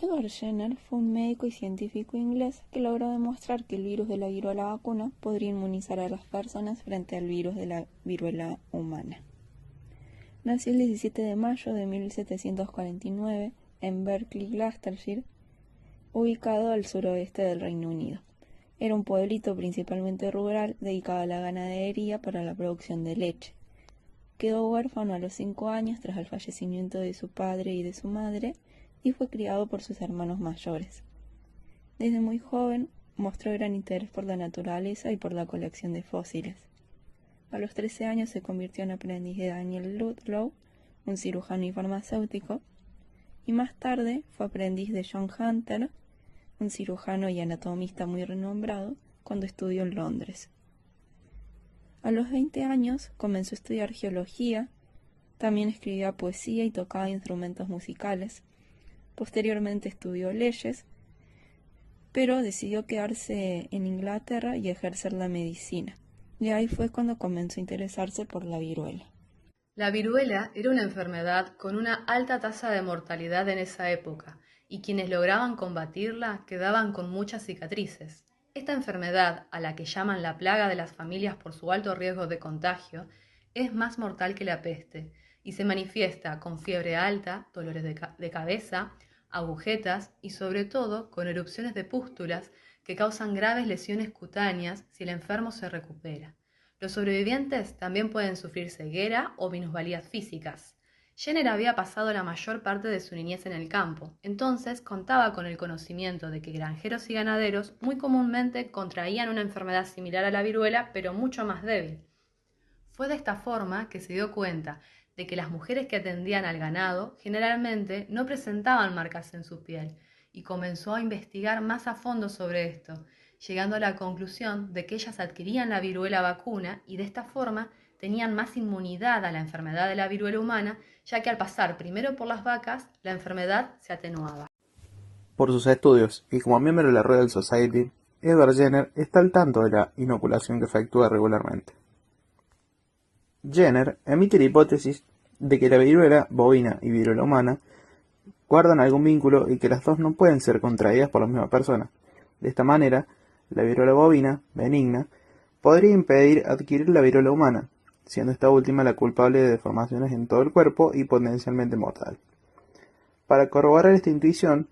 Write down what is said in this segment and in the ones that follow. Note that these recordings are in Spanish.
Edward Jenner fue un médico y científico inglés que logró demostrar que el virus de la viruela vacuna podría inmunizar a las personas frente al virus de la viruela humana. Nació el 17 de mayo de 1749 en Berkeley, Gloucestershire, ubicado al suroeste del Reino Unido. Era un pueblito principalmente rural dedicado a la ganadería para la producción de leche. Quedó huérfano a los 5 años tras el fallecimiento de su padre y de su madre y fue criado por sus hermanos mayores. Desde muy joven mostró gran interés por la naturaleza y por la colección de fósiles. A los 13 años se convirtió en aprendiz de Daniel Ludlow, un cirujano y farmacéutico, y más tarde fue aprendiz de John Hunter, un cirujano y anatomista muy renombrado, cuando estudió en Londres. A los 20 años comenzó a estudiar geología, también escribía poesía y tocaba instrumentos musicales. Posteriormente estudió leyes, pero decidió quedarse en Inglaterra y ejercer la medicina. Y ahí fue cuando comenzó a interesarse por la viruela. La viruela era una enfermedad con una alta tasa de mortalidad en esa época, y quienes lograban combatirla quedaban con muchas cicatrices. Esta enfermedad, a la que llaman la plaga de las familias por su alto riesgo de contagio, es más mortal que la peste, y se manifiesta con fiebre alta, dolores de cabeza, agujetas y sobre todo con erupciones de pústulas que causan graves lesiones cutáneas si el enfermo se recupera. Los sobrevivientes también pueden sufrir ceguera o minusvalías físicas. Jenner había pasado la mayor parte de su niñez en el campo, entonces contaba con el conocimiento de que granjeros y ganaderos muy comúnmente contraían una enfermedad similar a la viruela, pero mucho más débil. Fue de esta forma que se dio cuenta de que las mujeres que atendían al ganado generalmente no presentaban marcas en su piel, y comenzó a investigar más a fondo sobre esto, llegando a la conclusión de que ellas adquirían la viruela vacuna y de esta forma tenían más inmunidad a la enfermedad de la viruela humana, ya que al pasar primero por las vacas, la enfermedad se atenuaba. Por sus estudios y como miembro de la Royal Society, Edward Jenner está al tanto de la inoculación que efectúa regularmente. Jenner emite la hipótesis de que la viruela bovina y viruela humana guardan algún vínculo y que las dos no pueden ser contraídas por la misma persona. De esta manera, la viruela bovina, benigna, podría impedir adquirir la viruela humana, siendo esta última la culpable de deformaciones en todo el cuerpo y potencialmente mortal. Para corroborar esta intuición,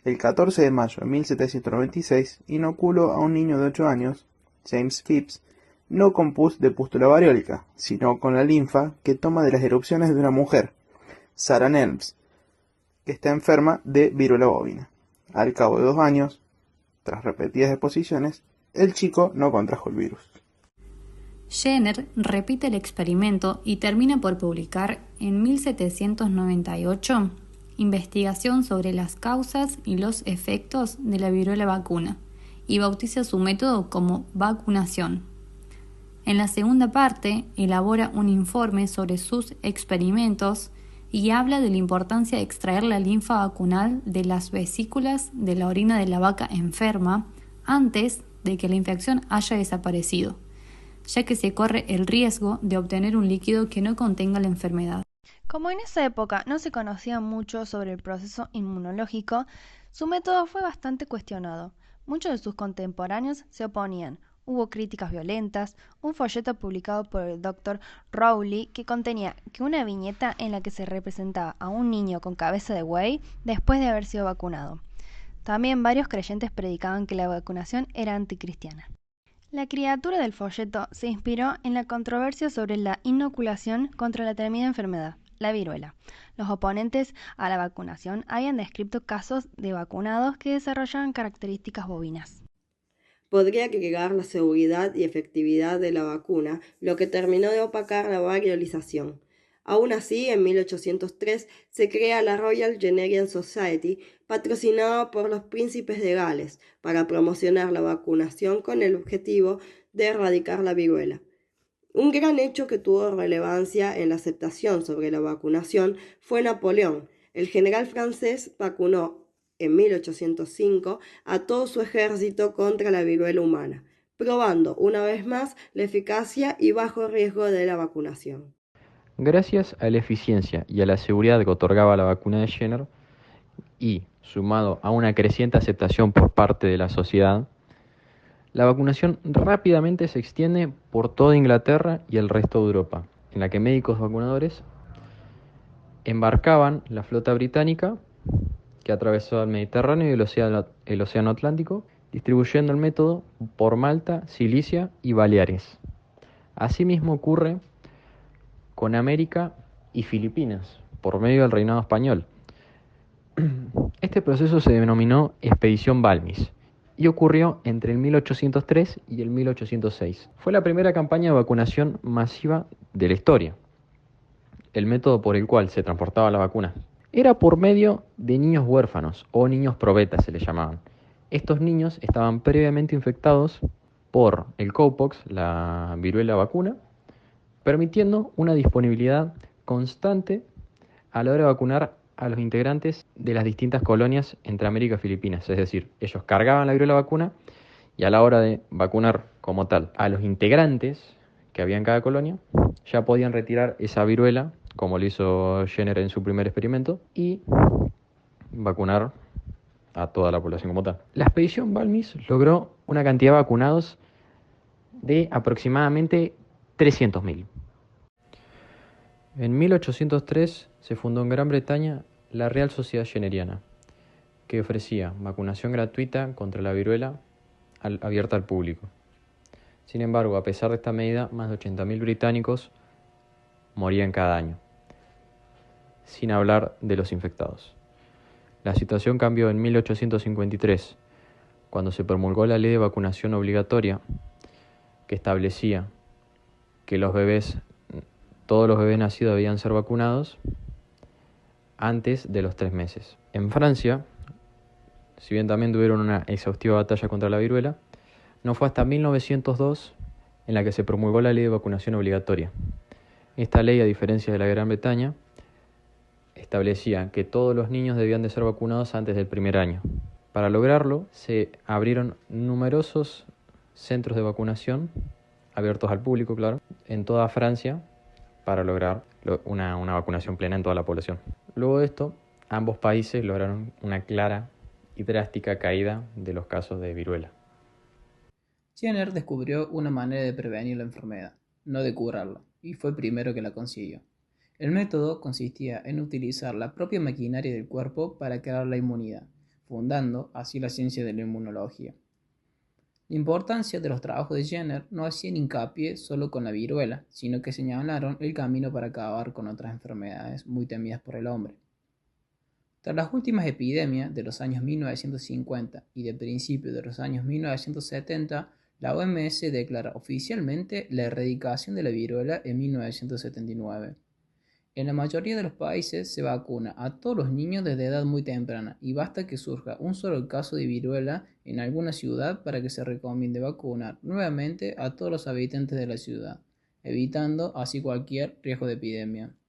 el 14 de mayo de 1796 inoculó a un niño de 8 años, James Phipps, no con pus de pústula variólica, sino con la linfa que toma de las erupciones de una mujer, Sarah Nelms, que está enferma de viruela bovina. Al cabo de 2 años, tras repetidas exposiciones, el chico no contrajo el virus. Jenner repite el experimento y termina por publicar en 1798 Investigación sobre las causas y los efectos de la viruela vacuna, y bautiza su método como vacunación. En la segunda parte, elabora un informe sobre sus experimentos y habla de la importancia de extraer la linfa vacunal de las vesículas de la orina de la vaca enferma antes de que la infección haya desaparecido, ya que se corre el riesgo de obtener un líquido que no contenga la enfermedad. Como en esa época no se conocía mucho sobre el proceso inmunológico, su método fue bastante cuestionado. Muchos de sus contemporáneos se oponían. Hubo críticas violentas, un folleto publicado por el Dr. Rowley que contenía una viñeta en la que se representaba a un niño con cabeza de buey después de haber sido vacunado. También varios creyentes predicaban que la vacunación era anticristiana. La criatura del folleto se inspiró en la controversia sobre la inoculación contra la temida enfermedad, la viruela. Los oponentes a la vacunación habían descrito casos de vacunados que desarrollaban características bovinas. Podría agregar la seguridad y efectividad de la vacuna, lo que terminó de opacar la variolización. Aún así, en 1803 se crea la Royal Generian Society, patrocinada por los príncipes de Gales, para promocionar la vacunación con el objetivo de erradicar la viruela. Un gran hecho que tuvo relevancia en la aceptación sobre la vacunación fue Napoleón. El general francés vacunó en 1805 a todo su ejército contra la viruela humana, probando una vez más la eficacia y bajo riesgo de la vacunación. Gracias a la eficiencia y a la seguridad que otorgaba la vacuna de Jenner y sumado a una creciente aceptación por parte de la sociedad, la vacunación rápidamente se extiende por toda Inglaterra y el resto de Europa, en la que médicos vacunadores embarcaban la flota británica que atravesó el Mediterráneo y el Océano Atlántico, distribuyendo el método por Malta, Sicilia y Baleares. Asimismo ocurre con América y Filipinas, por medio del reinado español. Este proceso se denominó Expedición Balmis y ocurrió entre el 1803 y el 1806. Fue la primera campaña de vacunación masiva de la historia. El método por el cual se transportaba la vacuna era por medio de niños huérfanos o niños probetas se les llamaban. Estos niños estaban previamente infectados por el cowpox, la viruela vacuna, permitiendo una disponibilidad constante a la hora de vacunar a los integrantes de las distintas colonias entre América y Filipinas. Es decir, ellos cargaban la viruela vacuna y a la hora de vacunar como tal a los integrantes que había en cada colonia, ya podían retirar esa viruela, como lo hizo Jenner en su primer experimento, y vacunar a toda la población como tal. La expedición Balmis logró una cantidad de vacunados de aproximadamente 300.000. En 1803 se fundó en Gran Bretaña la Real Sociedad Jenneriana, que ofrecía vacunación gratuita contra la viruela abierta al público. Sin embargo, a pesar de esta medida, más de 80.000 británicos morían cada año, sin hablar de los infectados. La situación cambió en 1853, cuando se promulgó la ley de vacunación obligatoria, que establecía que todos los bebés nacidos debían ser vacunados antes de los 3 meses. En Francia, si bien también tuvieron una exhaustiva batalla contra la viruela, no fue hasta 1902 en la que se promulgó la ley de vacunación obligatoria. Esta ley, a diferencia de la de Gran Bretaña, establecía que todos los niños debían de ser vacunados antes del primer año. Para lograrlo, se abrieron numerosos centros de vacunación, abiertos al público, claro, en toda Francia, para lograr una vacunación plena en toda la población. Luego de esto, ambos países lograron una clara y drástica caída de los casos de viruela. Jenner descubrió una manera de prevenir la enfermedad, no de curarla, y fue el primero que la consiguió. El método consistía en utilizar la propia maquinaria del cuerpo para crear la inmunidad, fundando así la ciencia de la inmunología. La importancia de los trabajos de Jenner no hacían hincapié solo con la viruela, sino que señalaron el camino para acabar con otras enfermedades muy temidas por el hombre. Tras las últimas epidemias de los años 1950 y de principios de los años 1970, la OMS declara oficialmente la erradicación de la viruela en 1979. En la mayoría de los países se vacuna a todos los niños desde edad muy temprana y basta que surja un solo caso de viruela en alguna ciudad para que se recomiende vacunar nuevamente a todos los habitantes de la ciudad, evitando así cualquier riesgo de epidemia.